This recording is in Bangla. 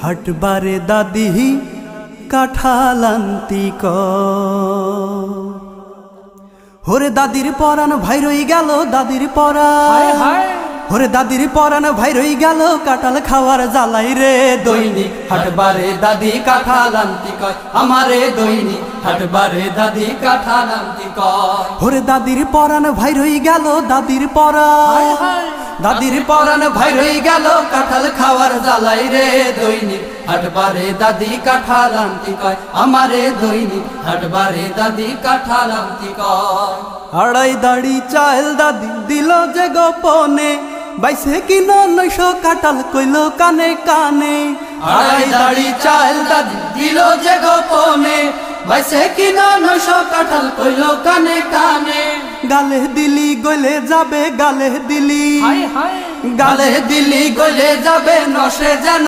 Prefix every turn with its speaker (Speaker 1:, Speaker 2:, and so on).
Speaker 1: হাটবারে দাদি কাঠালান্তি ক ওরে দাদির পরাণ ভাই রই গেল দাদির পরাণ ওরে দাদির পরাণ ভাই রই গেল কাঁঠাল খাওয়ার জ্বালাই রে দৈনিক হাটবারে দাদি কাঠালান্তি কয় আমারে দৈনিক হাটবারে দাদি কাঠালান্তি কয় ওরে দাদির পরাণ ভাই রই গেল দাদির পরাণ দাদির পরাণ ভাই রই গেল কাঁঠাল খাওয়ার জ্বালাই রে দৈনিক হাটবারে দাদি কাঠালান্তি কয় আমারে দৈনিক হাটবারে দাদি কাঠালান্তি কয় আড়াই দাড়ি চাল দাদি দিল যে গোপনে বাইসে কিনা 900 কাঁঠাল কইল কানে কানে আড়াই দাড়ি চাল দাদি দিল যে গোপনে বাইসে কিনা 900 কাঁঠাল কইল কানে কানে গালে দিলি গলে যাবে গালে দিলি গালে দিলি গলে যাবে নসে যেন